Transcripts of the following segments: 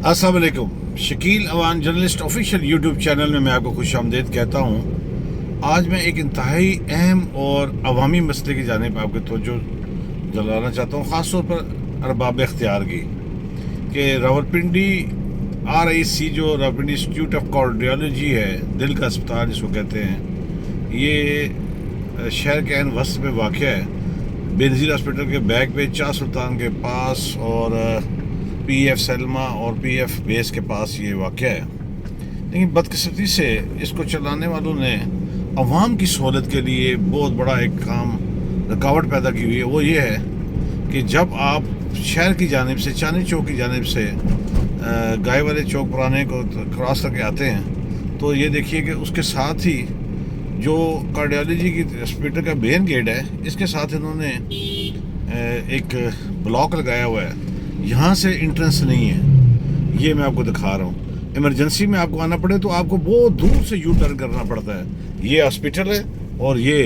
अस्सलाम वालेकुम। Shakeel Awan journalist official YouTube channel में मैं आपको खुश आमदीद कहता हूँ। आज मैं एक इंतहाई अहम और अवामी मसले की जानिब आपके तवज्जो दिलाना चाहता हूँ, ख़ास तौर पर अरबाब इख्तियार की कि रावलपिंडी RIC जो रावलपिंडी इंस्टीट्यूट ऑफ कार्डियोलॉजी है, दिल का अस्पताल जिसको कहते हैं, ये शहर के एन वस्त में वाक़या है। बेनज़ीर हॉस्पिटल के बैक पे शाह सुल्तान के पास और PF सलमा और PF बेस के पास ये वाक़या है। लेकिन बदकिस्मती से इसको चलाने वालों ने अवाम की सहूलत के लिए बहुत बड़ा एक काम रुकावट पैदा की हुई है। वो ये है कि जब आप शहर की जानिब से चांदनी चौक की जानिब से गाय वाले चौक पुराने को क्रॉस करके आते हैं तो ये देखिए कि उसके साथ ही जो कार्डियोलॉजी की हॉस्पिटल का मेन गेट है, इसके साथ इन्होंने एक ब्लॉक लगाया हुआ है। यहाँ से एंट्रेंस नहीं है, ये मैं आपको दिखा रहा हूँ। इमरजेंसी में आपको आना पड़े तो आपको बहुत दूर से यू टर्न करना पड़ता है। ये हॉस्पिटल है और ये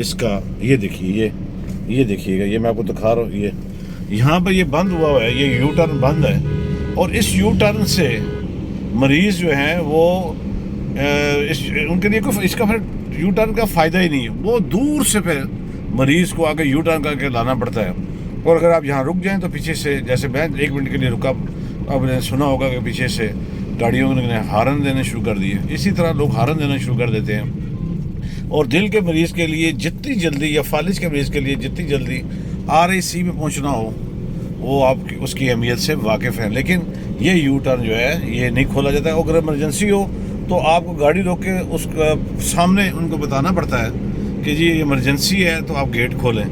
इसका ये देखिए, ये देखिएगा, ये मैं आपको दिखा रहा हूँ। ये यहाँ पर ये बंद हुआ है, ये यू टर्न बंद है और इस यू टर्न से मरीज़ जो हैं वो उनके लिए कोई इसका फिर यू टर्न का फ़ायदा ही नहीं है। वो दूर से फिर मरीज़ को आगे यू टर्न करके लाना पड़ता है। और अगर आप यहाँ रुक जाएं तो पीछे से, जैसे मैं 1 मिनट के लिए रुका, आपने सुना होगा कि पीछे से गाड़ियों ने हारन देने शुरू कर दिए। इसी तरह लोग हारन देना शुरू कर देते हैं। और दिल के मरीज़ के लिए जितनी जल्दी या फालिज के मरीज़ के लिए जितनी जल्दी RIC में पहुँचना हो वो आप उसकी अहमियत से वाकिफ़ हैं। लेकिन ये यू टर्न जो है ये नहीं खोला जाता है। अगर इमरजेंसी हो तो आपको गाड़ी रोक के उसका सामने उनको बताना पड़ता है कि जी इमरजेंसी है तो आप गेट खोलें।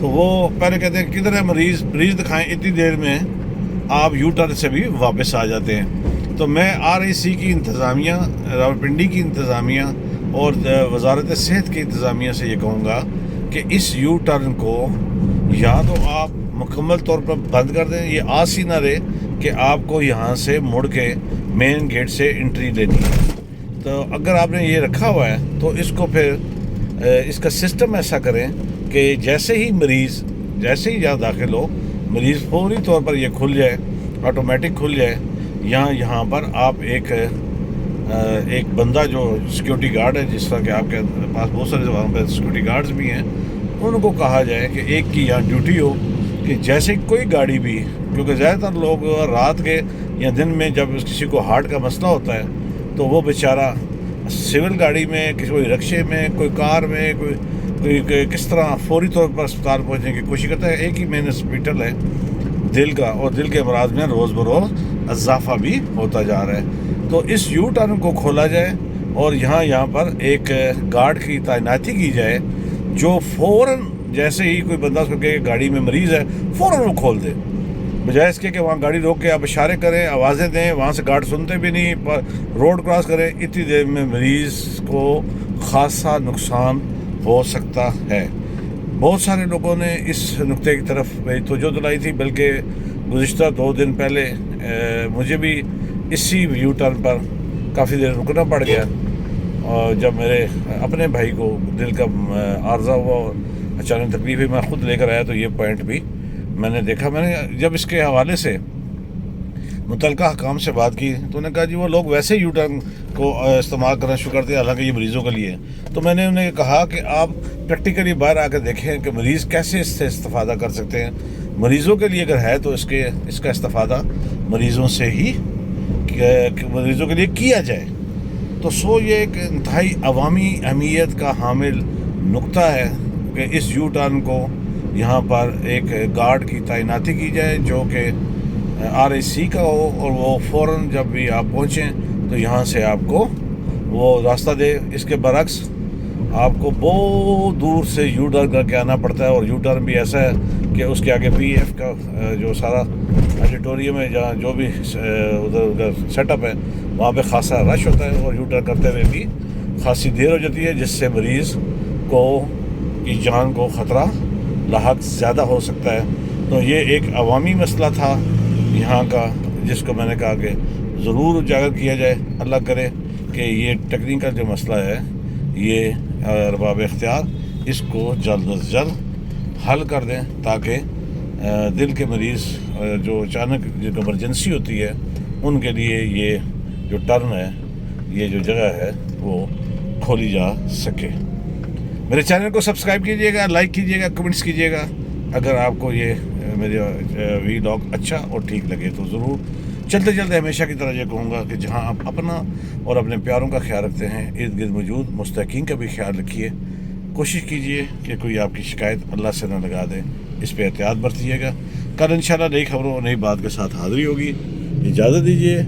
तो वो पहले कहते हैं किधर है मरीज़ दिखाएं, इतनी देर में आप यू टर्न से भी वापस आ जाते हैं। तो मैं RIC की इंतज़ामिया, रावलपिंडी की इंतज़ामिया और वजारत सेहत की इंतज़ामिया से ये कहूँगा कि इस यू टर्न को या तो आप मुकम्मल तौर पर बंद कर दें, ये आस ही ना रहे कि आपको यहाँ से मुड़ के मेन गेट से एंट्री लेनी है। तो अगर आपने ये रखा हुआ है तो इसको फिर इसका सिस्टम ऐसा करें कि जैसे ही यहाँ दाखिल हो, मरीज़ फौरी तौर पर ये खुल जाए, ऑटोमेटिक खुल जाए। यहाँ पर आप एक बंदा जो सिक्योरिटी गार्ड है, जिस तरह के आपके पास बहुत सारे वहाँ पर सिक्योरिटी गार्ड्स भी हैं, उनको कहा जाए कि एक की यहाँ ड्यूटी हो कि जैसे कोई गाड़ी भी, क्योंकि ज़्यादातर लोग रात के या दिन में जब किसी को हार्ट का मसला होता है तो वो बेचारा सिविल गाड़ी में, कोई रिक्शे में, कोई कार में, कोई किस तरह फौरी तौर पर अस्पताल पहुंचने की कोशिश करता है। एक ही मेन हॉस्पिटल है दिल का, और दिल के अमराज में रोज़ बरोज़ इजाफा भी होता जा रहा है। तो इस यू टर्न को खोला जाए और यहाँ पर एक गार्ड की तैनाती की जाए जो फ़ौरन जैसे ही कोई बंदा उसको कहे गाड़ी में मरीज़ है फ़ौरन वो खोल दे, बजाय इसके कि वहाँ गाड़ी रोक के आप इशारे करें, आवाज़ें दें, वहाँ से गार्ड सुनते भी नहीं, रोड क्रॉस करें। इतनी देर में मरीज़ को खासा नुकसान हो सकता है। बहुत सारे लोगों ने इस नुक्ते की तरफ मेरी तवज्जो दिलाई थी, बल्कि गुज़िश्ता 2 दिन पहले मुझे भी इसी यू टर्न पर काफ़ी देर रुकना पड़ गया। और जब मेरे अपने भाई को दिल का आर्जा हुआ और अचानक तकलीफ हुई, मैं ख़ुद लेकर आया तो ये पॉइंट भी मैंने देखा। मैंने जब इसके हवाले से मुतल्लिका हकाम से बात की तो उन्होंने कहा जी वो लोग वैसे यू टर्न को इस्तेमाल करना शुरू करते हैं, हालांकि ये मरीज़ों के लिए। तो मैंने उन्हें कहा कि आप प्रैक्टिकली बाहर आकर देखें कि मरीज़ कैसे इससे इस्तेफ़ादा कर सकते हैं। मरीज़ों के लिए अगर है तो इसका इस्तेफ़ादा मरीज़ों से ही मरीज़ों के लिए किया जाए। तो ये एक इंतहाई अवामी अहमियत का हामिल नुक्ता है कि इस यू टर्न को यहाँ पर एक गार्ड की तैनाती की जाए जो कि RIC का हो, और वो फ़ौरन जब भी आप पहुँचें तो यहाँ से आपको वो रास्ता दे। इसके बरक्स आपको बहुत दूर से यू टर्न करके आना पड़ता है, और यू टर्न भी ऐसा है कि उसके आगे PF का जो सारा ऑडिटोरियम है, जहाँ जो भी उधर सेटअप है, वहाँ पे खासा रश होता है और यू टर्न करते हुए भी खासी देर हो जाती है, जिससे मरीज़ की जान को ख़तरा लाहक ज़्यादा हो सकता है। तो ये एक अवामी मसला था यहाँ का, जिसको मैंने कहा कि ज़रूर उजागर किया जाए। अल्लाह करे कि ये टेक्निकल जो मसला है ये अरबाब इख्तियार इसको जल्द अज जल्द हल कर दें, ताकि दिल के मरीज़ जो अचानक जो इमरजेंसी होती है ان کے لیے یہ جو ٹرن ہے، یہ جو جگہ ہے وہ کھولی جا سکے۔ میرے چینل کو سبسکرائب کیجیے گا، لائک کیجیے گا، کمنٹس کیجیے گا۔ اگر آپ کو یہ میرے ولاگ اچھا اور ٹھیک لگے تو ضرور چلتے چلتے ہمیشہ کی طرح یہ کہوں گا کہ جہاں آپ اپنا اور اپنے پیاروں کا خیال رکھتے ہیں، ارد گرد موجود مستحقین کا بھی خیال رکھیے۔ کوشش کیجیے کہ کوئی آپ کی شکایت اللہ سے نہ لگا دے، اس پہ احتیاط برتیے گا۔ کل انشاءاللہ نئی خبروں اور نئی بات کے ساتھ حاضری ہوگی۔ اجازت دیجیے۔